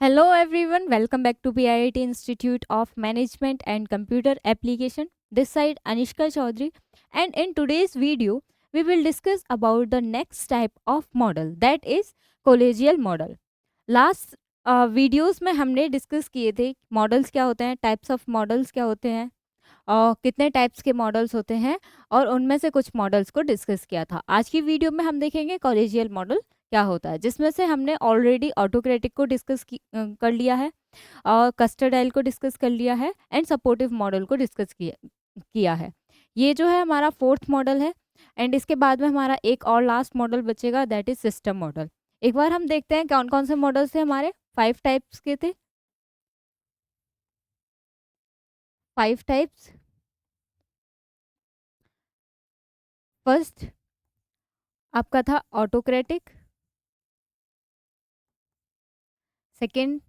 Hello everyone, welcome back to PIIT Institute of Management and Computer Application. This side Anishka Chaudhary, and in today's video we will discuss about the next type of model, that is collegial model. Last videos में हमने discuss किए थे models क्या होते हैं, types of models क्या होते हैं और कितने टाइप्स के मॉडल्स होते हैं, और उनमें से कुछ मॉडल्स को डिस्कस किया था। आज की वीडियो में हम देखेंगे कॉलेजियल मॉडल क्या होता है, जिसमें से हमने ऑलरेडी ऑटोक्रेटिक को कर लिया है और कस्टर्डाइल को डिस्कस कर लिया है एंड सपोर्टिव मॉडल को डिस्कस किया है। ये जो है हमारा फोर्थ मॉडल है एंड इसके बाद में हमारा एक और लास्ट मॉडल बचेगा, दैट इज सिस्टम मॉडल। एक बार हम देखते हैं कौन कौन से मॉडल्स थे हमारे। 5 टाइप्स के थे, 5 टाइप्स। फर्स्ट आपका था ऑटोक्रेटिक, सेकंड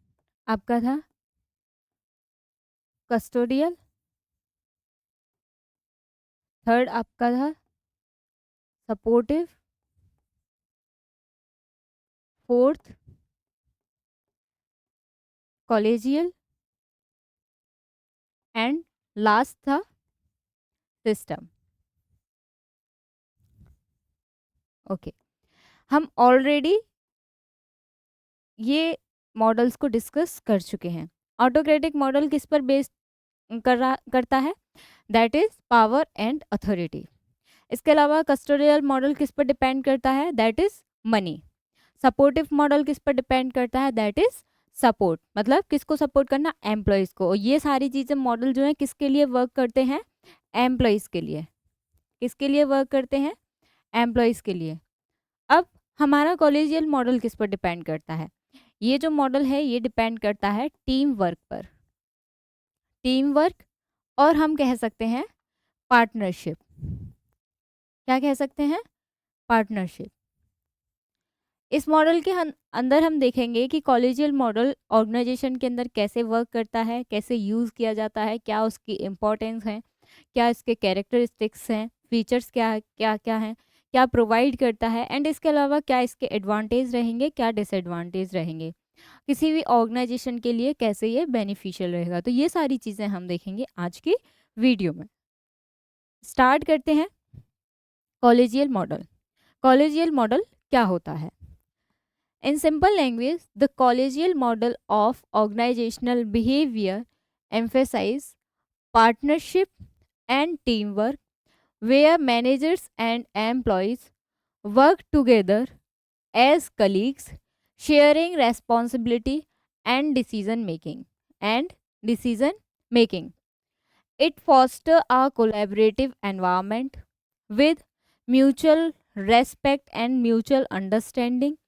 आपका था कस्टोडियल, थर्ड आपका था सपोर्टिव, फोर्थ कॉलेजियल एंड लास्ट था सिस्टम। ओके, हम ऑलरेडी ये मॉडल्स को डिस्कस कर चुके हैं। ऑटोक्रेटिक मॉडल किस पर बेस्ड करता है, that is power and authority. इसके अलावा कस्टोडियल मॉडल किस पर डिपेंड करता है, that is money. Supportive model किस पर डिपेंड करता है, दैट इज सपोर्ट, मतलब किसको सपोर्ट करना, एम्प्लॉयज़ को। ये सारी चीज़ें मॉडल जो है किसके लिए वर्क करते हैं, एम्प्लॉयज़ के लिए। किसके लिए वर्क करते हैं, एम्प्लॉयज़ के लिए। अब हमारा कॉलेजियल मॉडल किस पर डिपेंड करता है, ये जो मॉडल है ये डिपेंड करता है टीम वर्क पर। टीम वर्क, और हम कह सकते हैं पार्टनरशिप। क्या कह सकते हैं, पार्टनरशिप। इस मॉडल के अंदर हम देखेंगे कि कॉलेजियल मॉडल ऑर्गेनाइजेशन के अंदर कैसे वर्क करता है, कैसे यूज़ किया जाता है, क्या उसकी इम्पोर्टेंस है, क्या इसके कैरेक्टरिस्टिक्स हैं, फीचर्स क्या क्या क्या हैं, क्या प्रोवाइड करता है, एंड इसके अलावा क्या इसके एडवांटेज रहेंगे, क्या डिसएडवांटेज रहेंगे, किसी भी ऑर्गेनाइजेशन के लिए कैसे ये बेनिफिशियल रहेगा। तो ये सारी चीज़ें हम देखेंगे आज की वीडियो में। स्टार्ट करते हैं कॉलेजियल मॉडल। कॉलेजियल मॉडल क्या होता है? In simple language, the collegial model of organizational behavior emphasizes partnership and teamwork, where managers and employees work together as colleagues, sharing responsibility and decision making. It fosters a collaborative environment with mutual respect and mutual understanding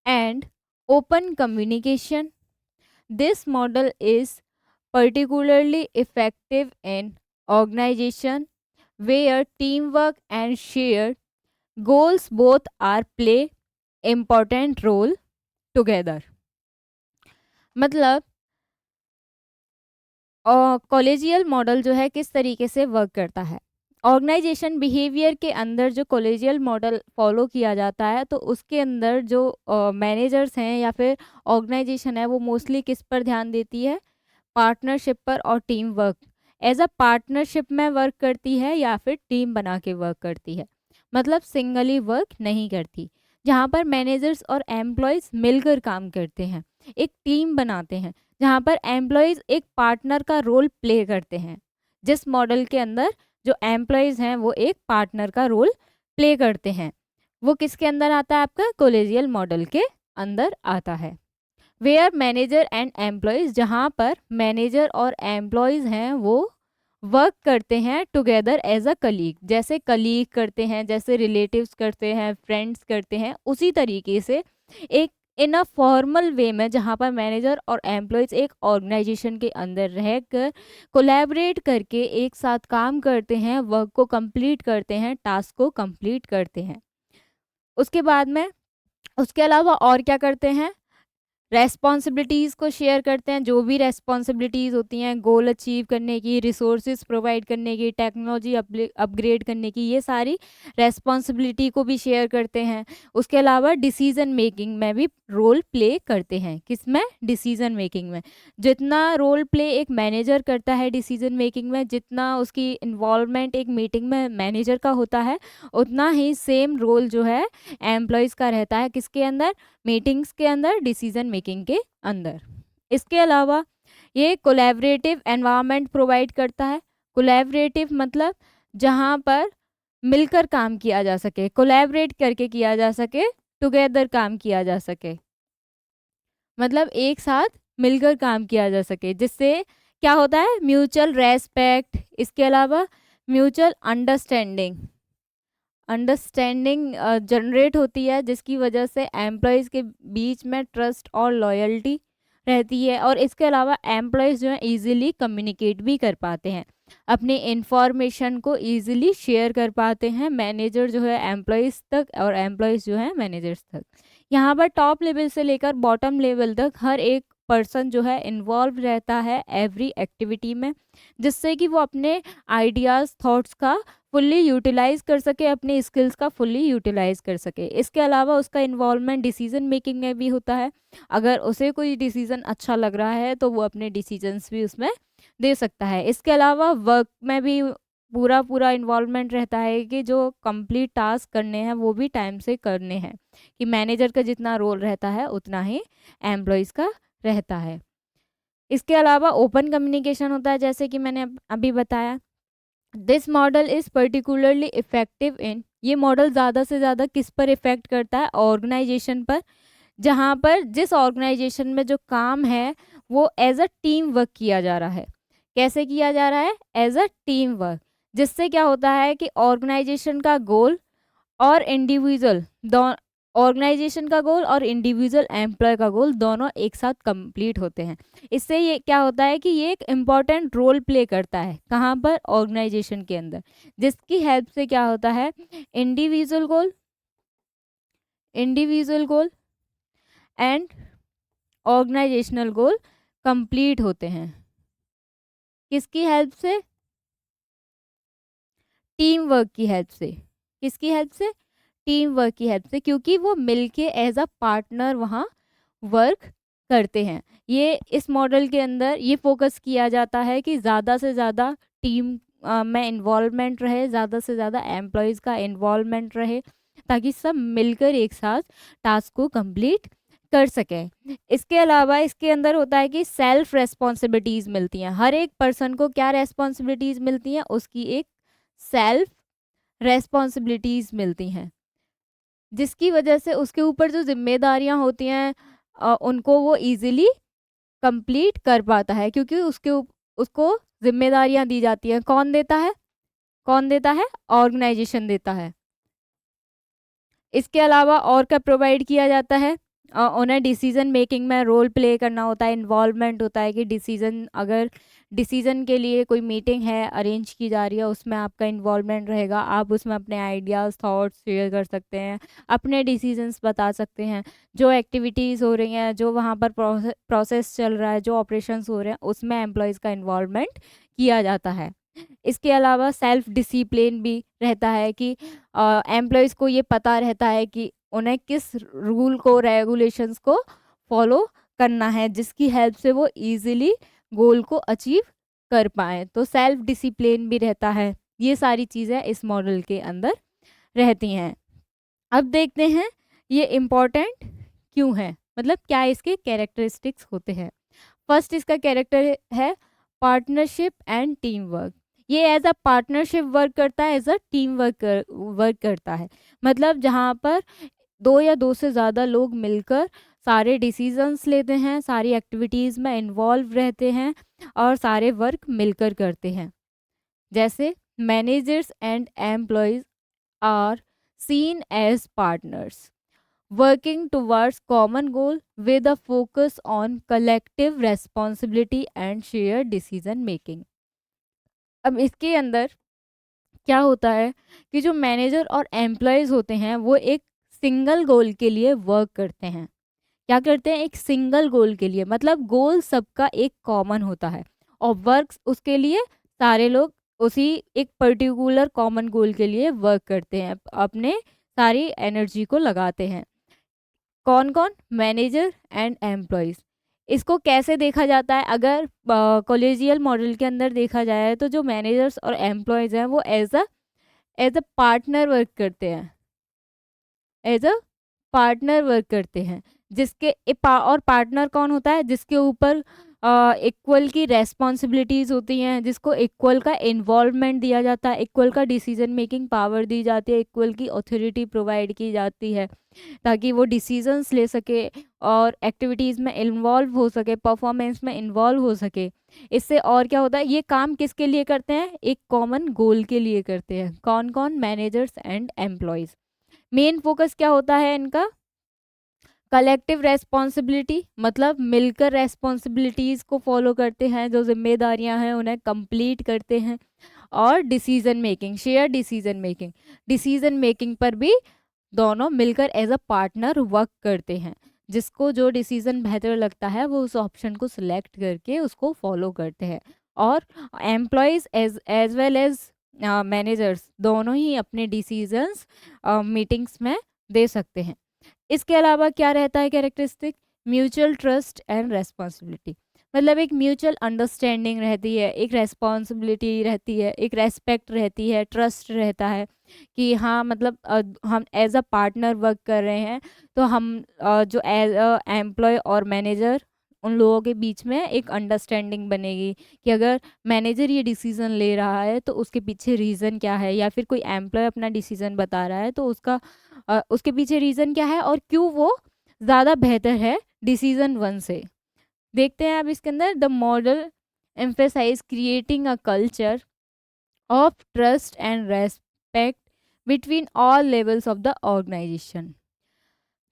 and open communication. This model is particularly effective in organization where teamwork and shared goals both are play important role together. मतलब कॉलेजियल model जो है किस तरीके से work करता है, organisation behaviour के अंदर जो कॉलेजियल मॉडल फॉलो किया जाता है तो उसके अंदर जो मैनेजर्स हैं या फिर ऑर्गेनाइजेशन है वो मोस्टली किस पर ध्यान देती है, पार्टनरशिप पर और team work. As a partnership में वर्क करती है या फिर टीम बना के वर्क करती है, मतलब सिंगली वर्क नहीं करती। जहाँ पर मैनेजर्स और एम्प्लॉयज़ मिलकर काम करते हैं, एक टीम बनाते हैं, जहाँ पर एम्प्लॉयज़ एक पार्टनर का रोल प्ले करते हैं। जिस मॉडल के अंदर जो एम्प्लॉयज़ हैं वो एक पार्टनर का रोल प्ले करते हैं, वो किसके अंदर आता है, आपका कॉलेजियल मॉडल के अंदर आता है। वेयर मैनेजर एंड एम्प्लॉयज़, जहाँ पर मैनेजर और एम्प्लॉयज़ हैं वो वर्क करते हैं टुगेदर एज अ कलीग। जैसे कलीग करते हैं, जैसे रिलेटिव्स करते हैं, फ्रेंड्स करते हैं, उसी तरीके से एक इन अ फॉर्मल वे में जहाँ पर मैनेजर और एम्प्लॉयज़ एक ऑर्गेनाइजेशन के अंदर रहकर कोलैबोरेट करके एक साथ काम करते हैं, वर्क को कंप्लीट करते हैं, टास्क को कंप्लीट करते हैं। उसके बाद में उसके अलावा और क्या करते हैं, रेस्पॉन्सिबिलिटीज़ को शेयर करते हैं, जो भी रेस्पॉन्सिबिलिटीज़ होती हैं गोल अचीव करने की, रिसोर्सेज प्रोवाइड करने की, टेक्नोलॉजी अपग्रेड करने की, ये सारी रेस्पॉन्सिबिलिटी को भी शेयर करते हैं। उसके अलावा डिसीजन मेकिंग में भी रोल प्ले करते हैं। किस में? डिसीजन मेकिंग में। जितना रोल प्ले एक मैनेजर करता है डिसीजन मेकिंग में, जितना उसकी इन्वॉल्वमेंट एक मीटिंग में मैनेजर का होता है, उतना ही सेम रोल जो है एम्प्लॉयज़ का रहता है। किसके अंदर? मीटिंग्स के अंदर, डिसीजन मेकिंग के अंदर। इसके अलावा ये कोलैबोरेटिव एनवायरनमेंट प्रोवाइड करता है। कोलैबोरेटिव मतलब जहाँ पर मिलकर काम किया जा सके, कोलैबोरेट करके किया जा सके, टुगेदर काम किया जा सके, मतलब एक साथ मिलकर काम किया जा सके, जिससे क्या होता है? म्यूचुअल रेस्पेक्ट, इसके अलावा म्यूचुअल अंडरस्टैंडिंग जनरेट होती है, जिसकी वजह से एम्प्लॉयज़ के बीच में ट्रस्ट और लॉयल्टी रहती है। और इसके अलावा एम्प्लॉयज़ जो है इजीली कम्युनिकेट भी कर पाते हैं, अपनी इंफॉर्मेशन को इजीली शेयर कर पाते हैं, मैनेजर जो है एम्प्लॉयज़ तक और एम्प्लॉयज़ जो है मैनेजर्स तक। यहाँ पर टॉप लेवल से लेकर बॉटम लेवल तक हर एक पर्सन जो है इन्वॉल्व रहता है एवरी एक्टिविटी में, जिससे कि वो अपने आइडियाज़ थॉट्स का फुल्ली यूटिलाइज कर सके, अपने स्किल्स का फुल्ली यूटिलाइज कर सके। इसके अलावा उसका इन्वॉल्वमेंट डिसीजन मेकिंग में भी होता है। अगर उसे कोई डिसीजन अच्छा लग रहा है तो वो अपने डिसीजंस भी उसमें दे सकता है। इसके अलावा वर्क में भी पूरा पूरा इन्वॉल्वमेंट रहता है कि जो कंप्लीट टास्क करने हैं वो भी टाइम से करने हैं, कि मैनेजर का जितना रोल रहता है उतना ही एम्प्लॉयज़ का रहता है। इसके अलावा ओपन कम्युनिकेशन होता है, जैसे कि मैंने अभी बताया। This model is particularly effective in, ये मॉडल ज़्यादा से ज़्यादा किस पर इफ़ेक्ट करता है? ऑर्गेनाइजेशन पर, जहाँ पर जिस ऑर्गेनाइजेशन में जो काम है वो एज अ टीम वर्क किया जा रहा है। कैसे किया जा रहा है? एज अ टीम वर्क, जिससे क्या होता है कि ऑर्गेनाइजेशन का गोल और इंडिविजुअल ऑर्गेनाइजेशन का गोल और इंडिविजुअल एम्प्लॉय का गोल दोनों एक साथ कंप्लीट होते हैं। इससे ये क्या होता है कि ये एक इम्पॉर्टेंट रोल प्ले करता है, कहाँ पर? ऑर्गेनाइजेशन के अंदर, जिसकी हेल्प से क्या होता है? Individual goal and organisational goal complete होते हैं। किसकी हेल्प से? टीम वर्क की हेल्प से। किसकी हेल्प से? टीम वर्क की हेल्प से, क्योंकि वो मिलके एज अ पार्टनर वहाँ वर्क करते हैं। ये इस मॉडल के अंदर ये फोकस किया जाता है कि ज़्यादा से ज़्यादा टीम में इन्वॉल्वमेंट रहे, ज़्यादा से ज़्यादा एम्प्लॉयज़ का इन्वॉल्वमेंट रहे, ताकि सब मिलकर एक साथ टास्क को कंप्लीट कर सकें। इसके अलावा इसके अंदर होता है कि सेल्फ रेस्पॉन्सिबिलिटीज़ मिलती हैं। हर एक पर्सन को क्या रेस्पॉन्सिबिलिटीज़ मिलती हैं? उसकी एक सेल्फ रेस्पॉन्सिबिलिटीज़ मिलती हैं, जिसकी वजह से उसके ऊपर जो जिम्मेदारियां होती हैं उनको वो इजीली कंप्लीट कर पाता है, क्योंकि उसको जिम्मेदारियां दी जाती हैं। कौन देता है? कौन देता है? ऑर्गेनाइजेशन देता है। इसके अलावा और क्या प्रोवाइड किया जाता है? उन्हें डिसीजन मेकिंग में रोल प्ले करना होता है, इन्वॉल्वमेंट होता है कि अगर डिसीजन के लिए कोई मीटिंग है अरेंज की जा रही है, उसमें आपका इन्वॉल्वमेंट रहेगा, आप उसमें अपने आइडियाज़ थॉट्स शेयर कर सकते हैं, अपने डिसीजंस बता सकते हैं, जो एक्टिविटीज़ हो रही हैं, जो वहाँ पर प्रोसेस चल रहा है, जो ऑपरेशंस हो रहे हैं, उसमें एम्प्लॉयज़ का इन्वॉल्वमेंट किया जाता है। इसके अलावा सेल्फ डिसिप्लिन भी रहता है कि एम्प्लॉयज़ को ये पता रहता है कि उन्हें किस रूल को, रेगुलेशंस को फॉलो करना है, जिसकी हेल्प से वो इजीली गोल को अचीव कर पाएँ। तो सेल्फ डिसिप्लिन भी रहता है। ये सारी चीज़ें इस मॉडल के अंदर रहती हैं। अब देखते हैं ये इम्पॉर्टेंट क्यों है, मतलब क्या इसके कैरेक्टरिस्टिक्स होते हैं। फर्स्ट इसका कैरेक्टर है पार्टनरशिप एंड टीम वर्क। ये एज अ पार्टनरशिप वर्क करता है, एज अ टीम वर्क करता है। मतलब जहाँ पर दो या दो से ज़्यादा लोग मिलकर सारे डिसीजंस लेते हैं, सारी एक्टिविटीज़ में इन्वॉल्व रहते हैं और सारे वर्क मिलकर करते हैं। जैसे managers and employees are seen as partners working towards common goal with a focus on collective responsibility and shared decision making। अब इसके अंदर क्या होता है कि जो मैनेजर और एम्प्लॉयज़ होते हैं वो एक सिंगल गोल के लिए वर्क करते हैं। क्या करते हैं, एक सिंगल गोल के लिए, मतलब गोल सबका एक कॉमन होता है और वर्क उसके लिए सारे लोग उसी एक पर्टिकुलर कॉमन गोल के लिए वर्क करते हैं, अपने सारी एनर्जी को लगाते हैं। कौन कौन, मैनेजर एंड एम्प्लॉयज़। इसको कैसे देखा जाता है, अगर कॉलेजियल मॉडल के अंदर देखा जाए तो जो मैनेजर्स और एम्प्लॉयज़ हैं वो एज अ पार्टनर वर्क करते हैं, एज अ पार्टनर वर्क करते हैं, जिसके और पार्टनर कौन होता है, जिसके ऊपर इक्वल की रेस्पॉन्सिबिलिटीज़ होती हैं, जिसको इक्वल का इन्वॉल्वमेंट दिया जाता है, इक्वल का डिसीजन मेकिंग पावर दी जाती है, इक्वल की अथॉरिटी प्रोवाइड की जाती है ताकि वो डिसीजंस ले सके और एक्टिविटीज़ में इन्वॉल्व हो सके, परफॉर्मेंस में इन्वॉल्व हो सके। इससे और क्या होता है, ये काम किसके लिए करते हैं, एक कॉमन गोल के लिए करते हैं। कौन कौन, managers and employees. Main focus क्या होता है इनका, कलेक्टिव रेस्पॉन्सिबिलिटी, मतलब मिलकर रेस्पॉन्सिबिलिटीज़ को फॉलो करते हैं, जो जिम्मेदारियां हैं उन्हें कंप्लीट करते हैं। और decision making, share decision making पर भी दोनों मिलकर एज अ पार्टनर वर्क करते हैं। जिसको जो डिसीजन बेहतर लगता है वो उस ऑप्शन को सिलेक्ट करके उसको फॉलो करते हैं। और employees as well as managers दोनों ही अपने डिसीजंस मीटिंग्स में दे सकते हैं। इसके अलावा क्या रहता है characteristic, mutual trust and responsibility, मतलब एक म्यूचुअल अंडरस्टैंडिंग रहती है, एक रेस्पॉन्सिबिलिटी रहती है, एक रेस्पेक्ट रहती है, ट्रस्ट रहता है कि हाँ मतलब हम एज अ पार्टनर वर्क कर रहे हैं। तो हम जो एज अ एम्प्लॉय और मैनेजर उन लोगों के बीच में एक अंडरस्टैंडिंग बनेगी कि अगर मैनेजर ये डिसीजन ले रहा है तो उसके पीछे रीज़न क्या है, या फिर कोई एम्प्लॉय अपना डिसीजन बता रहा है तो उसके पीछे रीज़न क्या है और क्यों वो ज़्यादा बेहतर है डिसीजन वन से। देखते हैं अब इसके अंदर, the model emphasise creating a culture of trust and respect between all levels of the organisation.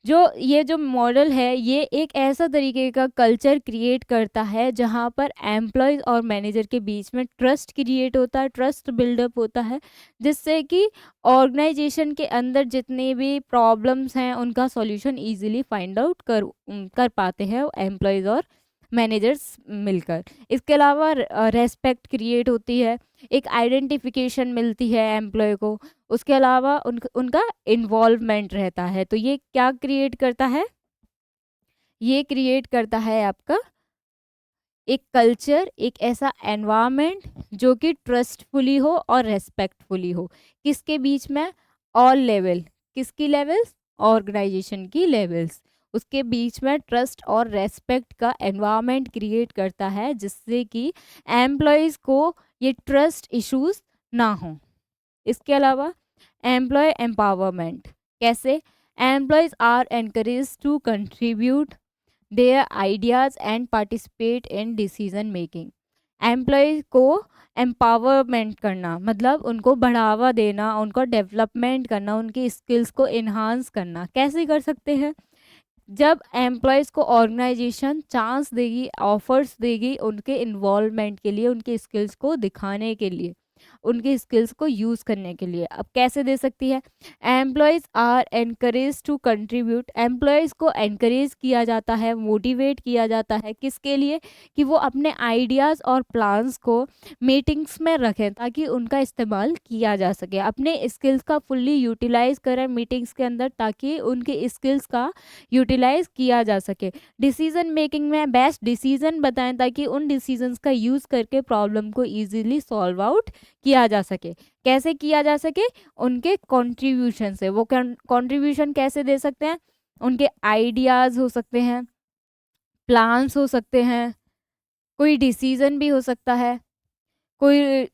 जो ये जो मॉडल है ये एक ऐसा तरीके का कल्चर क्रिएट करता है जहाँ पर एम्प्लॉयज़ और मैनेजर के बीच में ट्रस्ट क्रिएट होता है, ट्रस्ट बिल्डअप होता है, जिससे कि ऑर्गेनाइजेशन के अंदर जितने भी प्रॉब्लम्स हैं उनका सॉल्यूशन इजीली फाइंड आउट कर पाते हैं एम्प्लॉयज़ और मैनेजर्स मिलकर। इसके अलावा रेस्पेक्ट क्रिएट होती है, एक आइडेंटिफिकेशन मिलती है एम्प्लॉय को। उसके अलावा उनका इन्वॉल्वमेंट रहता है। तो ये क्या क्रिएट करता है, ये क्रिएट करता है आपका एक कल्चर, एक ऐसा एनवायरनमेंट जो कि ट्रस्टफुली हो और रेस्पेक्टफुली हो। किसके बीच में, ऑल लेवल, किसकी लेवल्स, ऑर्गेनाइजेशन की लेवल्स, उसके बीच में ट्रस्ट और रेस्पेक्ट का एनवायरनमेंट क्रिएट करता है जिससे कि एम्प्लॉयज़ को ये ट्रस्ट इश्यूज ना हो। इसके अलावा एम्प्लॉय एम्पावरमेंट, कैसे, employees are encourage to contribute their ideas and participate in decision making। Employee को एम्पावरमेंट करना मतलब उनको बढ़ावा देना, उनको डेवलपमेंट करना, उनकी स्किल्स को इन्हांस करना। कैसे कर सकते हैं, जब एम्प्लॉयज़ को ऑर्गेनाइजेशन चांस देगी, ऑफर्स देगी उनके इन्वॉल्वमेंट के लिए, उनके स्किल्स को दिखाने के लिए, उनके स्किल्स को यूज़ करने के लिए। अब कैसे दे सकती है, employees are encourage to contribute, employees को एनकरेज किया जाता है, मोटिवेट किया जाता है, किसके लिए, कि वो अपने आइडियाज़ और प्लान्स को मीटिंग्स में रखें ताकि उनका इस्तेमाल किया जा सके, अपने स्किल्स का फुल्ली यूटिलाइज करें मीटिंग्स के अंदर ताकि उनके स्किल्स का यूटिलाइज किया जा सके। डिसीजन मेकिंग में बेस्ट डिसीजन बताएं ताकि उन डिसीजंस का यूज़ करके प्रॉब्लम को ईजिली सॉल्व आउट किया जा सके। कैसे किया जा सके, उनके कंट्रीब्यूशन से। वो कंट्रीब्यूशन कैसे दे सकते हैं, उनके आइडियाज़ हो सकते हैं, प्लान्स हो सकते हैं, कोई डिसीजन भी हो सकता है, कोई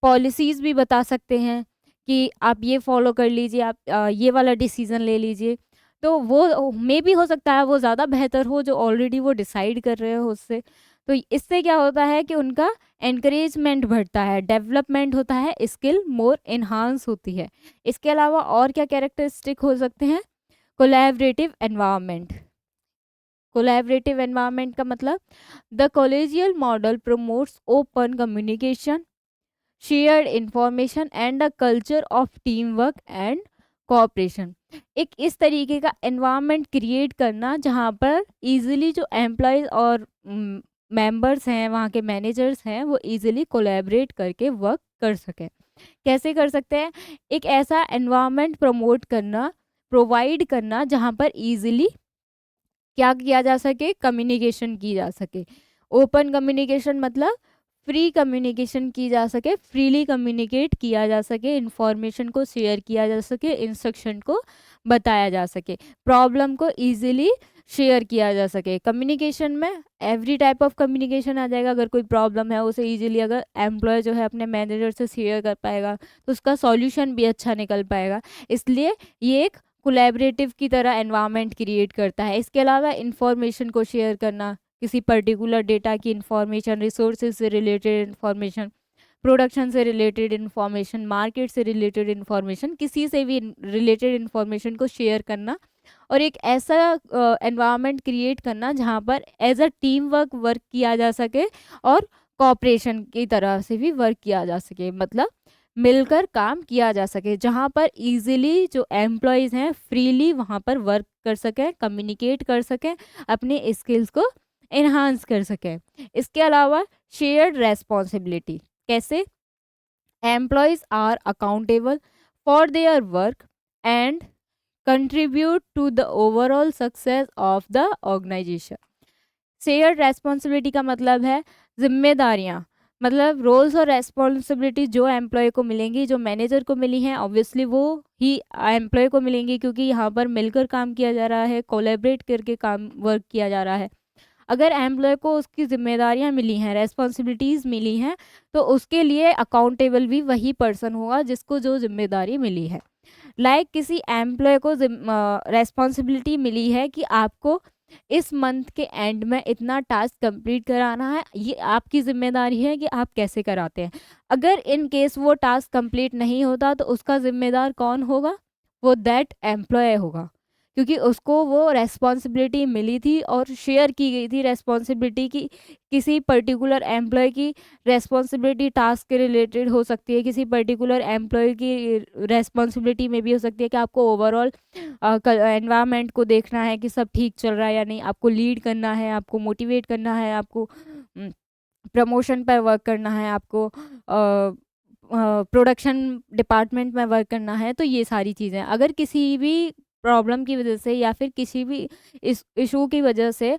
पॉलिसीज़ भी बता सकते हैं कि आप ये फॉलो कर लीजिए, आप ये वाला डिसीजन ले लीजिए। तो वो मे भी हो सकता है वो ज़्यादा बेहतर हो जो ऑलरेडी वो डिसाइड कर रहे हो उससे। तो इससे क्या होता है कि उनका एनकरेजमेंट बढ़ता है, डेवलपमेंट होता है, स्किल मोर इन्हांस होती है। इसके अलावा और क्या कैरेक्टरिस्टिक हो सकते हैं, कोलैबोरेटिव एनवायरनमेंट। कोलैबोरेटिव एनवायरनमेंट का मतलब, the collegial model promotes open communication, shared information and a culture of teamwork and cooperation, एक इस तरीके का एनवायरनमेंट क्रिएट करना जहाँ पर इजीली जो एम्प्लॉयज़ और मेंबर्स हैं, वहाँ के मैनेजर्स हैं, वो इजीली कोलैबोरेट करके वर्क कर सकें। कैसे कर सकते हैं? एक ऐसा एनवायरनमेंट प्रमोट करना, प्रोवाइड करना जहाँ पर इजीली क्या किया जा सके, कम्युनिकेशन की जा सके। ओपन कम्युनिकेशन मतलब फ्री कम्युनिकेशन की जा सके, फ्रीली कम्युनिकेट किया जा सके, इंफॉर्मेशन को शेयर किया जा सके, इंस्ट्रक्शन को बताया जा सके, प्रॉब्लम को इजीली शेयर किया जा सके। कम्युनिकेशन में एवरी टाइप ऑफ कम्युनिकेशन आ जाएगा। अगर कोई प्रॉब्लम है उसे इजीली अगर एम्प्लॉय जो है अपने मैनेजर से शेयर कर पाएगा तो उसका सॉल्यूशन भी अच्छा निकल पाएगा। इसलिए ये एक कोलैबोरेटिव की तरह एनवायरनमेंट क्रिएट करता है। इसके अलावा इंफॉर्मेशन को शेयर करना, किसी पर्टिकुलर डेटा की इंफॉर्मेशन, रिसोर्सेज से रिलेटेड इंफॉर्मेशन, प्रोडक्शन से रिलेटेड इंफॉर्मेशन, मार्केट से रिलेटेड इंफॉर्मेशन, किसी से भी रिलेटेड इंफॉर्मेशन को शेयर करना और एक ऐसा एनवायरनमेंट क्रिएट करना जहाँ पर एज अ टीम वर्क किया जा सके और कॉपरेशन की तरह से भी वर्क किया जा सके, मतलब मिलकर काम किया जा सके, जहाँ पर इजीली जो एम्प्लॉयज़ हैं फ्रीली वहाँ पर वर्क कर सकें, कम्युनिकेट कर सकें, अपने स्किल्स को इन्हांस कर सकें। इसके अलावा शेयर्ड रेस्पॉन्सिबिलिटी, कैसे? Employees are accountable for their work and contribute to the overall success of the organisation. Shared responsibility का मतलब है जिम्मेदारियाँ, मतलब रोल्स और रेस्पॉन्सिबिलिटी जो एम्प्लॉय को मिलेंगी, जो मैनेजर को मिली हैं, ऑब्वियसली वो ही एम्प्लॉय को मिलेंगी, क्योंकि यहाँ पर मिलकर काम किया जा रहा है, कोलैबोरेट करके काम वर्क किया जा रहा है। अगर एम्प्लॉय को उसकी जिम्मेदारियाँ मिली हैं, रेस्पॉन्सिबिलिटीज़ मिली हैं, तो उसके लिए अकाउंटेबल भी वही पर्सन होगा जिसको जो जिम्मेदारी मिली है। किसी एम्प्लॉय को रेस्पॉन्सिबिलिटी मिली है कि आपको इस मंथ के एंड में इतना टास्क कंप्लीट कराना है, ये आपकी जिम्मेदारी है कि आप कैसे कराते हैं। अगर इन केस वो टास्क कंप्लीट नहीं होता तो उसका जिम्मेदार कौन होगा? वो दैट एम्प्लॉय होगा, क्योंकि उसको वो रेस्पॉन्सिबिलिटी मिली थी और शेयर की गई थी रेस्पॉन्सिबिलिटी की। किसी पर्टिकुलर एम्प्लॉय की रेस्पॉन्सिबिलिटी टास्क के रिलेटेड हो सकती है, किसी पर्टिकुलर एम्प्लॉय की रेस्पॉन्सिबिलिटी में भी हो सकती है कि आपको ओवरऑल एनवायरनमेंट को देखना है कि सब ठीक चल रहा है या नहीं, आपको लीड करना है, आपको मोटिवेट करना है, आपको प्रमोशन पर वर्क करना है, आपको प्रोडक्शन डिपार्टमेंट में वर्क करना है। तो ये सारी चीज़ें अगर किसी भी प्रॉब्लम की वजह से या फिर किसी भी इस इशू की वजह से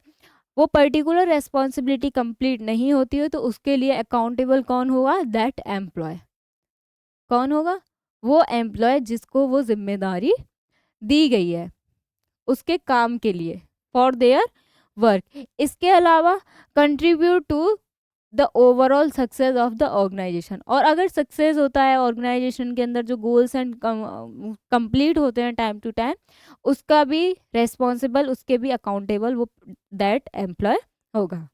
वो पर्टिकुलर रेस्पॉन्सिबिलिटी कंप्लीट नहीं होती है तो उसके लिए अकाउंटेबल कौन होगा? That employee. कौन होगा? वो एम्प्लॉय जिसको वो जिम्मेदारी दी गई है उसके काम के लिए, फॉर देयर वर्क। इसके अलावा contribute to the overall success of the organisation, और अगर सक्सेस होता है ऑर्गेनाइजेशन के अंदर, जो गोल्स एंड कंप्लीट होते हैं टाइम टू टाइम, उसका भी रेस्पॉन्सिबल, उसके भी अकाउंटेबल वो दैट एम्प्लॉय होगा।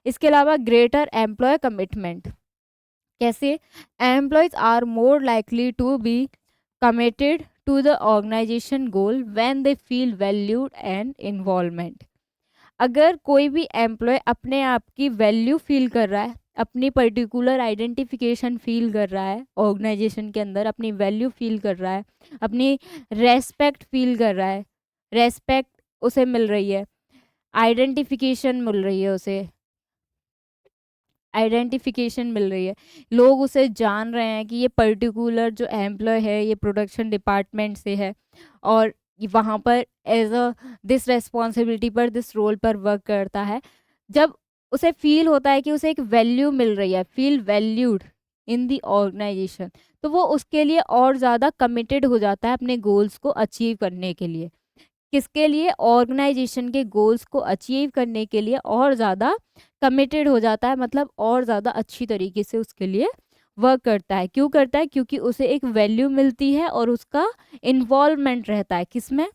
इसके अलावा ग्रेटर एम्प्लॉय कमिटमेंट, कैसे? Employees are more likely to be committed to the organisation goal when they feel valued and involvement. अगर कोई भी एम्प्लॉय अपने आप की वैल्यू फील कर रहा है, अपनी पर्टिकुलर आइडेंटिफिकेशन फील कर रहा है, ऑर्गेनाइजेशन के अंदर अपनी वैल्यू फील कर रहा है, अपनी रेस्पेक्ट फील कर रहा है, रेस्पेक्ट उसे मिल रही है, आइडेंटिफिकेशन मिल रही है, उसे आइडेंटिफिकेशन मिल रही है, लोग उसे जान रहे हैं कि ये पर्टिकुलर जो एम्प्लॉय है ये प्रोडक्शन डिपार्टमेंट से है और वहाँ पर एज अ दिस रेस्पॉन्सिबिलिटी पर, दिस रोल पर वर्क करता है। जब उसे फील होता है कि उसे एक वैल्यू मिल रही है, feel valued in the organisation, तो वो उसके लिए और ज़्यादा कमिटेड हो जाता है अपने गोल्स को अचीव करने के लिए। किसके लिए? ऑर्गेनाइजेशन के गोल्स को अचीव करने के लिए और ज़्यादा कमिटेड हो जाता है, मतलब और ज़्यादा अच्छी तरीके से उसके लिए वर्क करता है। क्यों करता है? क्योंकि उसे एक वैल्यू मिलती है और उसका इन्वॉल्वमेंट रहता है किसमें?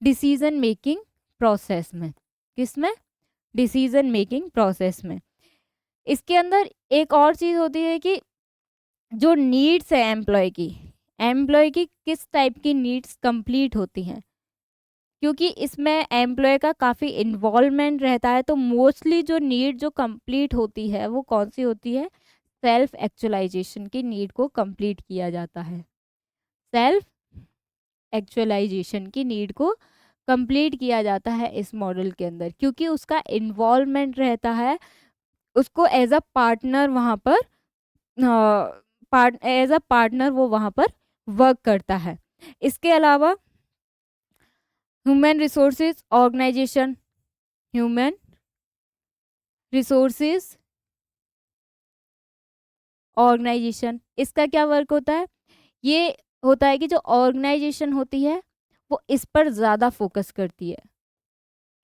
डिसीजन मेकिंग प्रोसेस में। किसमें? डिसीजन मेकिंग प्रोसेस में। इसके अंदर एक और चीज़ होती है कि जो नीड्स है एम्प्लॉय की किस टाइप की नीड्स कंप्लीट होती हैं, क्योंकि इसमें एम्प्लॉय का काफ़ी इन्वॉल्वमेंट रहता है, तो मोस्टली जो नीड जो कंप्लीट होती है वो कौन सी होती है? सेल्फ एक्चुअलाइजेशन की नीड को कंप्लीट किया जाता है। सेल्फ एक्चुअलाइजेशन की नीड को कंप्लीट किया जाता है इस मॉडल के अंदर, क्योंकि उसका इन्वॉल्वमेंट रहता है, उसको एज अ पार्टनर वहाँ पर एज अ पार्टनर वो वहाँ पर वर्क करता है। इसके अलावा human resources organisation, human resources organisation, इसका क्या वर्क होता है? ये होता है कि जो ऑर्गेनाइजेशन होती है वो इस पर ज़्यादा फोकस करती है।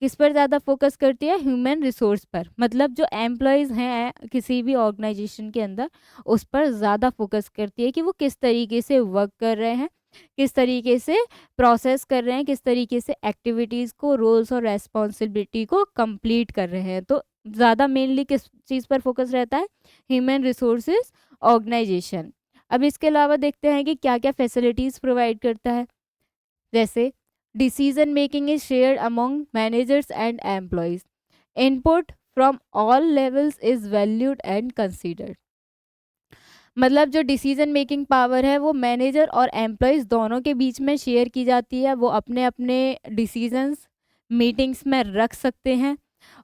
किस पर ज़्यादा फोकस करती है? ह्यूमन रिसोर्स पर, मतलब जो एम्प्लॉयज़ हैं किसी भी ऑर्गेनाइजेशन के अंदर, उस पर ज़्यादा फोकस करती है कि वो किस तरीके से वर्क कर रहे हैं, किस तरीके से प्रोसेस कर रहे हैं, किस तरीके से एक्टिविटीज़ को, रोल्स और रेस्पॉन्सिबिलिटी को कंप्लीट कर रहे हैं। तो ज़्यादा मेनली किस चीज़ पर फोकस रहता है? Human resources organisation. अब इसके अलावा देखते हैं कि क्या क्या फैसिलिटीज़ प्रोवाइड करता है। जैसे decision making is shared among managers and employees, input from all levels is valued and considered. मतलब जो डिसीजन मेकिंग पावर है वो मैनेजर और एम्प्लॉयज़ दोनों के बीच में शेयर की जाती है। वो अपने अपने डिसीजंस मीटिंग्स में रख सकते हैं,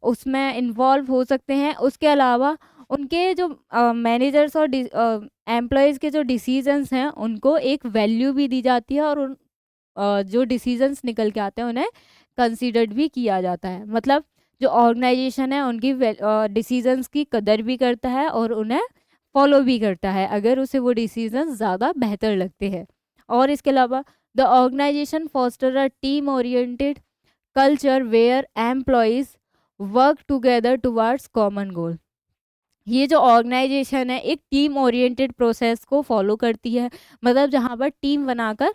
उसमें इन्वॉल्व हो सकते हैं। उसके अलावा उनके जो मैनेजर्स और एम्प्लॉयज़ के जो डिसीजंस हैं उनको एक वैल्यू भी दी जाती है, और उन जो डिसीजंस निकल के आते हैं उन्हें कंसीडर्ड भी किया जाता है। मतलब जो ऑर्गेनाइजेशन है उनकी डिसीजंस की कदर भी करता है और उन्हें फॉलो भी करता है अगर उसे वो डिसीजंस ज़्यादा बेहतर लगते हैं। और इसके अलावा the organisation foster a team oriented culture where employees work together towards common goal. ये जो ऑर्गेनाइजेशन है एक टीम ओरिएंटेड प्रोसेस को फॉलो करती है, मतलब जहाँ पर टीम बनाकर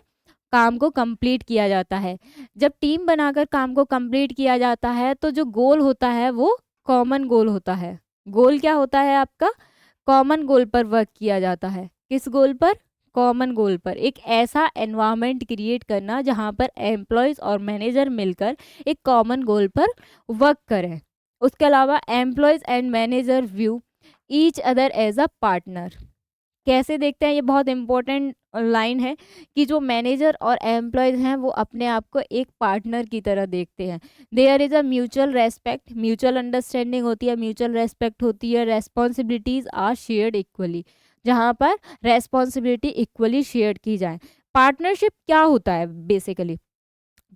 काम को कंप्लीट किया जाता है। जब टीम बनाकर काम को कंप्लीट किया जाता है तो जो गोल होता है वो कॉमन गोल होता है। गोल क्या होता है आपका? कॉमन गोल पर वर्क किया जाता है। किस गोल पर? कॉमन गोल पर। एक ऐसा एनवायरनमेंट क्रिएट करना जहाँ पर एम्प्लॉयज़ और मैनेजर मिलकर एक कॉमन गोल पर वर्क करें। उसके अलावा employees and manager view each other as a partner. कैसे देखते हैं? ये बहुत इंपॉर्टेंट लाइन है कि जो मैनेजर और एम्प्लॉयज़ हैं वो अपने आप को एक पार्टनर की तरह देखते हैं। There is a mutual respect, mutual understanding होती है, म्यूचुअल रेस्पेक्ट होती है, रेस्पॉन्सिबिलिटीज़ आर शेयर्ड इक्वली, जहाँ पर रेस्पॉन्सिबिलिटी इक्वली शेयर की जाए। पार्टनरशिप क्या होता है? बेसिकली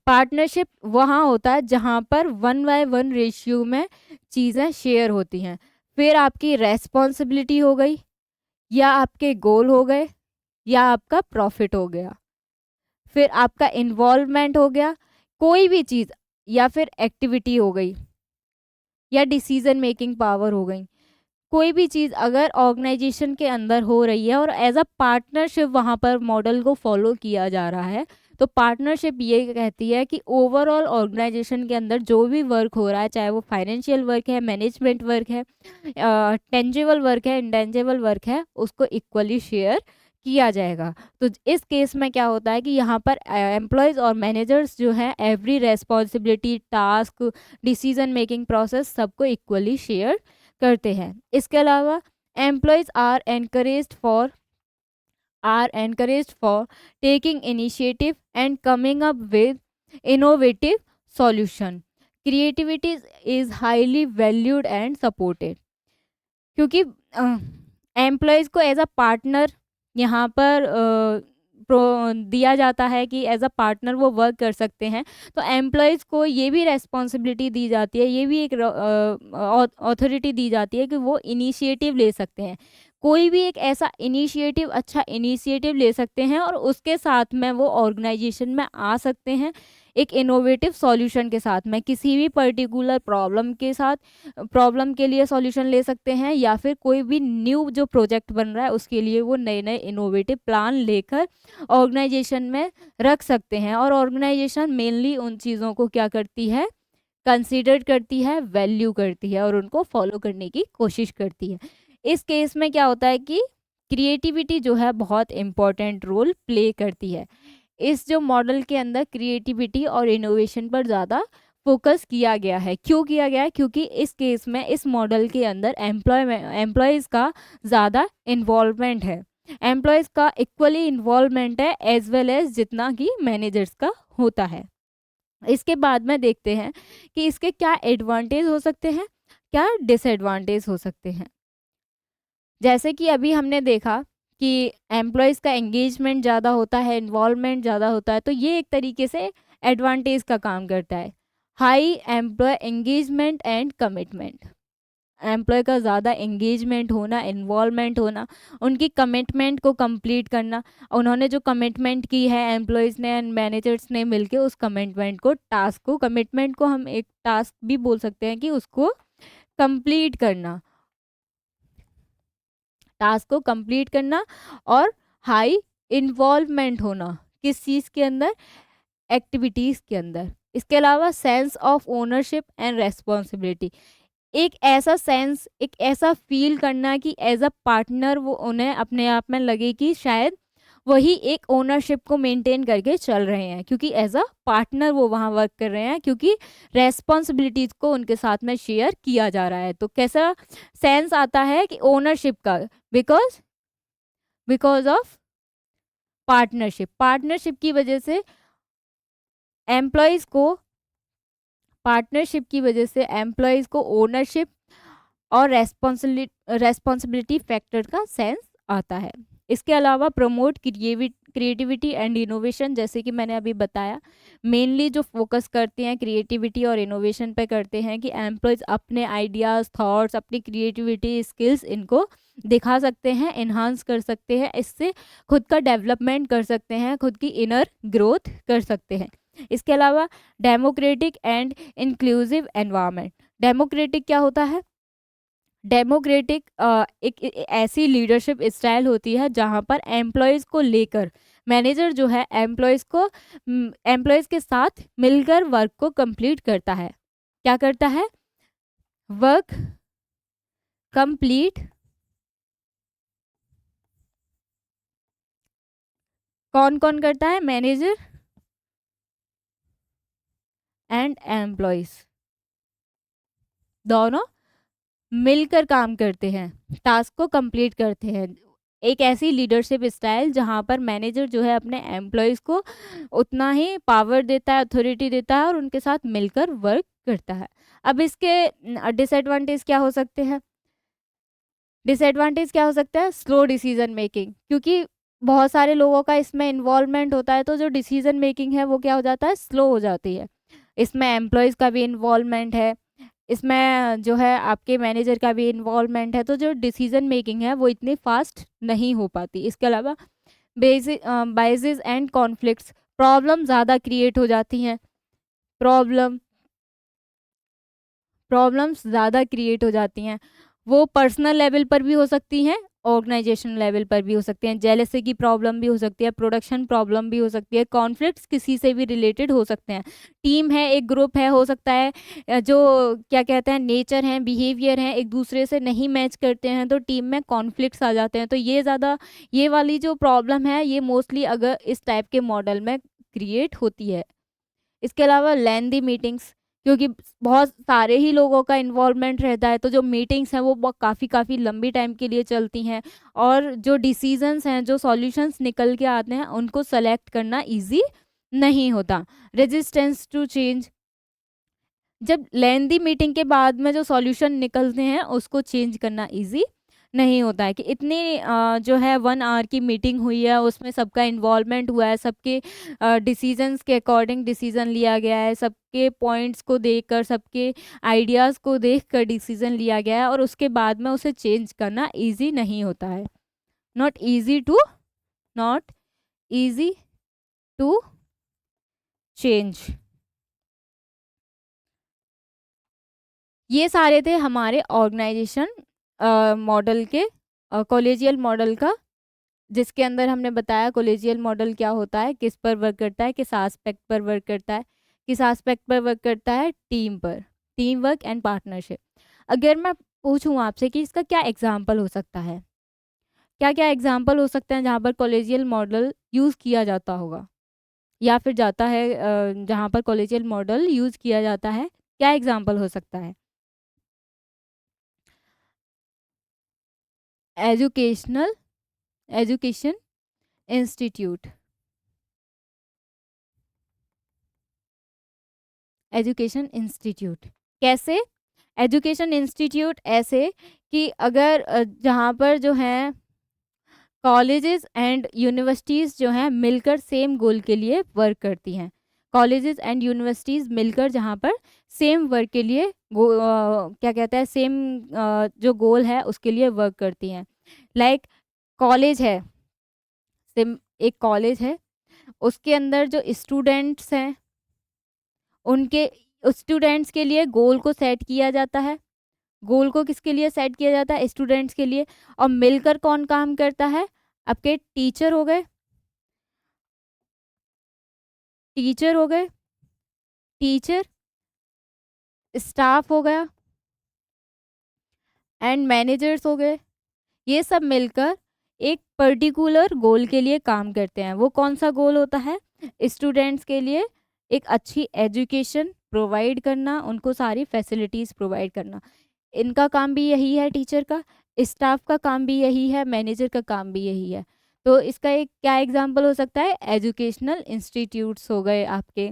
पार्टनरशिप वहाँ होता है जहाँ पर 1:1 रेशियो में चीज़ें शेयर होती हैं। फिर आपकी रेस्पॉन्सिबिलिटी हो गई, या आपके गोल हो गए, या आपका प्रॉफिट हो गया, फिर आपका इन्वॉल्वमेंट हो गया, कोई भी चीज़, या फिर एक्टिविटी हो गई, या डिसीजन मेकिंग पावर हो गई। कोई भी चीज़ अगर ऑर्गेनाइजेशन के अंदर हो रही है और एज अ पार्टनरशिप वहाँ पर मॉडल को फॉलो किया जा रहा है, तो पार्टनरशिप ये कहती है कि ओवरऑल ऑर्गेनाइजेशन के अंदर जो भी वर्क हो रहा है, चाहे वो फाइनेंशियल वर्क है, मैनेजमेंट वर्क है, टेंजिबल वर्क है, इंटेंजिबल वर्क है, उसको इक्वली शेयर किया जाएगा। तो इस केस में क्या होता है कि यहाँ पर एम्प्लॉयज़ और मैनेजर्स जो हैं every responsibility, task, decision making process सबको इक्वली शेयर करते हैं। इसके अलावा employees are encouraged for taking initiative and coming up with innovative solution. Creativity is highly valued and supported, क्योंकि एम्प्लॉयज़ को एज अ पार्टनर यहाँ पर दिया जाता है कि एज अ पार्टनर वो वर्क कर सकते हैं। तो एम्प्लॉयज़ को ये भी रेस्पॉन्सिबिलिटी दी जाती है, ये भी एक अथॉरिटी दी जाती है कि वो इनिशिएटिव ले सकते हैं। कोई भी एक ऐसा इनिशिएटिव, अच्छा इनिशिएटिव ले सकते हैं और उसके साथ में वो ऑर्गेनाइजेशन में आ सकते हैं एक इनोवेटिव सॉल्यूशन के साथ में, किसी भी पर्टिकुलर प्रॉब्लम के लिए सॉल्यूशन ले सकते हैं, या फिर कोई भी न्यू जो प्रोजेक्ट बन रहा है उसके लिए वो नए नए इनोवेटिव प्लान लेकर ऑर्गेनाइजेशन में रख सकते हैं। और ऑर्गेनाइजेशन मेनली उन चीज़ों को क्या करती है? कंसीडर करती है, वैल्यू करती है और उनको फॉलो करने की कोशिश करती है। इस केस में क्या होता है कि क्रिएटिविटी जो है बहुत इम्पोर्टेंट रोल प्ले करती है। इस जो मॉडल के अंदर क्रिएटिविटी और इनोवेशन पर ज़्यादा फोकस किया गया है। क्यों किया गया है? क्योंकि इस केस में इस मॉडल के अंदर एम्प्लॉयज़ का ज़्यादा इन्वॉल्वमेंट है। एम्प्लॉयज़ का इक्वली इन्वॉल्वमेंट है एज वेल एज जितना कि मैनेजर्स का होता है। इसके बाद में देखते हैं कि इसके क्या एडवांटेज हो सकते हैं, क्या डिसएडवांटेज हो सकते हैं। जैसे कि अभी हमने देखा कि एम्प्लॉयज़ का एंगेजमेंट ज़्यादा होता है, इन्वॉल्वमेंट ज़्यादा होता है, तो ये एक तरीके से एडवांटेज का काम करता है। High employee engagement and commitment, employee का ज़्यादा एंगेजमेंट होना, इन्वॉल्वमेंट होना, उनकी कमिटमेंट को कंप्लीट करना, उन्होंने जो कमिटमेंट की है एम्प्लॉयज़ ने एंड मैनेजर्स ने मिलके उस कमिटमेंट को, टास्क को, कमिटमेंट को हम एक टास्क भी बोल सकते हैं कि उसको कंप्लीट करना, टास्क को कंप्लीट करना, और हाई इन्वॉल्वमेंट होना किस चीज़ के अंदर, एक्टिविटीज़ के अंदर। इसके अलावा sense of ownership and responsibility, एक ऐसा सेंस, एक ऐसा फील करना कि एज अ पार्टनर वो उन्हें अपने आप में लगे कि शायद वही एक ओनरशिप को मेंटेन करके चल रहे हैं, क्योंकि एज अ पार्टनर वो वहाँ वर्क कर रहे हैं, क्योंकि रेस्पॉन्सिबिलिटीज को उनके साथ में शेयर किया जा रहा है। तो कैसा सेंस आता है कि ओनरशिप का, because because of partnership, partnership की वजह से एम्प्लॉयज़ को, पार्टनरशिप की वजह से एम्प्लॉयज़ को ओनरशिप और रेस्पॉन्सिबिलिटी फैक्टर का सेंस आता है। इसके अलावा प्रमोट क्रिएटिविटी एंड इनोवेशन, जैसे कि मैंने अभी बताया, मेनली जो फोकस करते हैं क्रिएटिविटी और इनोवेशन पे करते हैं कि एम्प्लॉयज़ अपने आइडियाज़, थॉट्स, अपनी क्रिएटिविटी स्किल्स इनको दिखा सकते हैं, इन्हांस कर सकते हैं, इससे खुद का डेवलपमेंट कर सकते हैं, खुद की इनर ग्रोथ कर सकते हैं। इसके अलावा democratic and inclusive environment, democratic क्या होता है, डेमोक्रेटिक एक ऐसी लीडरशिप स्टाइल होती है जहां पर एम्प्लॉयज़ को लेकर मैनेजर जो है एम्प्लॉयज़ के साथ मिलकर वर्क को कंप्लीट करता है। क्या करता है, वर्क कंप्लीट, कौन कौन करता है, मैनेजर एंड एम्प्लॉयज़ दोनों मिलकर काम करते हैं, टास्क को कंप्लीट करते हैं। एक ऐसी लीडरशिप स्टाइल जहां पर मैनेजर जो है अपने एम्प्लॉयज़ को उतना ही पावर देता है, अथॉरिटी देता है और उनके साथ मिलकर वर्क करता है। अब इसके डिसएडवांटेज क्या हो सकते हैं, डिसएडवांटेज क्या हो सकता है, स्लो डिसीजन मेकिंग, क्योंकि बहुत सारे लोगों का इसमें इन्वॉल्वमेंट होता है, तो जो डिसीजन मेकिंग है वो क्या हो जाता है, स्लो हो जाती है। इसमें एम्प्लॉयज़ का भी इन्वॉल्वमेंट है, इसमें जो है आपके मैनेजर का भी इन्वॉल्वमेंट है, तो जो डिसीजन मेकिंग है वो इतनी फास्ट नहीं हो पाती। इसके अलावा बाइसेस एंड कॉन्फ्लिक्ट्स, प्रॉब्लम ज़्यादा क्रिएट हो जाती हैं, प्रॉब्लम्स ज़्यादा क्रिएट हो जाती हैं, वो पर्सनल लेवल पर भी हो सकती हैं, ऑर्गेनाइजेशन लेवल पर भी हो सकती हैं, जेलसी की प्रॉब्लम भी हो सकती है, प्रोडक्शन प्रॉब्लम भी हो सकती है, कॉन्फ्लिक्ट्स किसी से भी रिलेटेड हो सकते हैं, टीम है, एक ग्रुप है, हो सकता है जो क्या कहते हैं नेचर हैं, बिहेवियर हैं, एक दूसरे से नहीं मैच करते हैं, तो टीम में कॉन्फ्लिक्ट्स आ जाते हैं। तो ये वाली जो प्रॉब्लम है ये मोस्टली अगर इस टाइप के मॉडल में क्रिएट होती है। इसके अलावा लेंदी मीटिंग्स, क्योंकि बहुत सारे ही लोगों का इन्वॉल्वमेंट रहता है, तो जो मीटिंग्स हैं वो काफ़ी लंबी टाइम के लिए चलती हैं, और जो डिसीजंस हैं, जो सॉल्यूशंस निकल के आते हैं, उनको सेलेक्ट करना इजी नहीं होता। रेजिस्टेंस टू चेंज, जब लेंदी मीटिंग के बाद में जो सॉल्यूशन निकलते हैं उसको चेंज करना इजी नहीं होता है, कि इतनी जो है 1 आवर की मीटिंग हुई है, उसमें सबका इन्वॉल्वमेंट हुआ है, सबके डिसीजंस के अकॉर्डिंग डिसीजन लिया गया है, सबके पॉइंट्स को देखकर, सबके आइडियाज़ को देखकर डिसीजन लिया गया है, और उसके बाद में उसे चेंज करना इजी नहीं होता है। Not easy to not easy to change. ये सारे थे हमारे ऑर्गेनाइजेशन मॉडल के, कॉलेजियल मॉडल का, जिसके अंदर हमने बताया कॉलेजियल मॉडल क्या होता है, किस पर वर्क करता है, किस एस्पेक्ट पर वर्क करता है, किस एस्पेक्ट पर वर्क करता है, टीम पर, टीम वर्क एंड पार्टनरशिप। अगर मैं पूछूं आपसे कि इसका क्या एग्जाम्पल हो सकता है, क्या क्या एग्जाम्पल हो सकते हैं जहाँ पर कॉलेजियल मॉडल यूज़ किया जाता होगा या फिर जाता है, जहाँ पर कॉलेजियल मॉडल यूज़ किया जाता है, क्या एग्जाम्पल हो सकता है, educational education institute. Education institute कैसे? एजुकेशन इंस्टीट्यूट ऐसे कि अगर जहाँ पर जो है कॉलेजेस एंड यूनिवर्सिटीज़ जो हैं मिलकर सेम गोल के लिए वर्क करती हैं। कॉलेजेस एंड यूनिवर्सिटीज़ मिलकर जहाँ पर सेम वर्क के लिए क्या कहता है सेम जो गोल है उसके लिए वर्क करती हैं। लाइक कॉलेज है, सिम एक कॉलेज है, उसके अंदर जो स्टूडेंट्स हैं उनके स्टूडेंट्स के लिए गोल को सेट किया जाता है। गोल को किसके लिए सेट किया जाता है? स्टूडेंट्स के लिए। और मिलकर कौन काम करता है? आपके टीचर हो गए, टीचर हो गए, टीचर, स्टाफ हो गया एंड मैनेजर्स हो गए। ये सब मिलकर एक पर्टिकुलर गोल के लिए काम करते हैं। वो कौन सा गोल होता है? स्टूडेंट्स के लिए एक अच्छी एजुकेशन प्रोवाइड करना, उनको सारी फैसिलिटीज़ प्रोवाइड करना। इनका काम भी यही है, टीचर का, स्टाफ का काम भी यही है, मैनेजर का काम भी यही है। तो इसका एक क्या एग्जांपल हो सकता है? एजुकेशनल इंस्टीट्यूट्स हो गए आपके,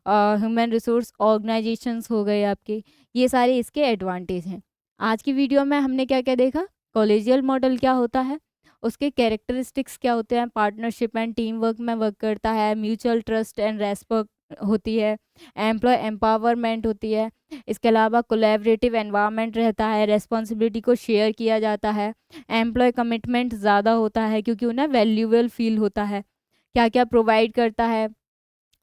ह्यूमन रिसोर्स ऑर्गेनाइजेशंस हो गए आपके। ये सारे इसके एडवांटेज हैं। आज की वीडियो में हमने क्या क्या देखा? कॉलेजियल मॉडल क्या होता है, उसके कैरेक्टरिस्टिक्स क्या होते हैं, पार्टनरशिप एंड टीम वर्क में वर्क करता है, म्यूचुअल ट्रस्ट एंड रेस्पेक्ट होती है, एम्प्लॉय एम्पावरमेंट होती है, इसके अलावा कोलैबोरेटिव एनवायरनमेंट रहता है, रेस्पॉन्सिबिलिटी को शेयर किया जाता है, एम्प्लॉय कमिटमेंट ज़्यादा होता है क्योंकि उन्हें वैल्यूएबल फील होता है। क्या क्या प्रोवाइड करता है?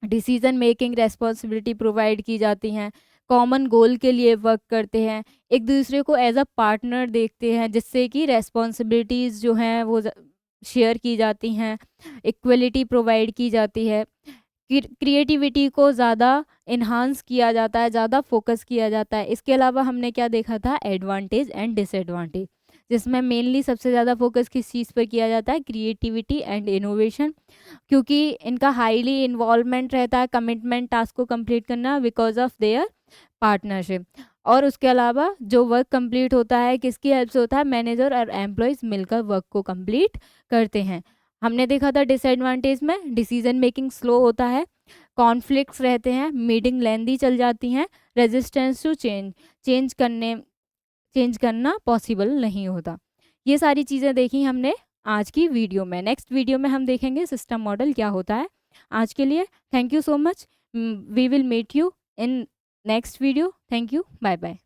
डिसीजन मेकिंग रेस्पॉन्सिबिलिटी प्रोवाइड की जाती हैं, कॉमन गोल के लिए वर्क करते हैं, एक दूसरे को एज अ पार्टनर देखते हैं जिससे कि रेस्पॉन्सिबिलिटीज़ जो हैं वो शेयर की जाती हैं, इक्वलिटी प्रोवाइड की जाती है, क्रिएटिविटी को ज़्यादा इन्हांस किया जाता है, ज़्यादा फोकस किया जाता है। इसके अलावा हमने क्या देखा था? एडवांटेज एंड डिसएडवांटेज, जिसमें मेनली सबसे ज़्यादा फोकस किस चीज़ पर किया जाता है? क्रिएटिविटी एंड इनोवेशन, क्योंकि इनका हाईली इन्वॉल्वमेंट रहता है कमिटमेंट टास्क को कंप्लीट करना बिकॉज ऑफ देयर पार्टनरशिप। और उसके अलावा जो वर्क कंप्लीट होता है किसकी हेल्प से होता है? मैनेजर और एम्प्लॉयज़ मिलकर वर्क को कंप्लीट करते हैं। हमने देखा था डिसएडवांटेज में डिसीजन मेकिंग स्लो होता है, कॉन्फ्लिक्ट्स रहते हैं, मीटिंग लेंदी चल जाती हैं, रेजिस्टेंस टू चेंज करना पॉसिबल नहीं होता। ये सारी चीज़ें देखी हमने आज की वीडियो में। नेक्स्ट वीडियो में हम देखेंगे सिस्टम मॉडल क्या होता है। आज के लिए thank you so much. We will meet you in next video. Thank you, bye bye.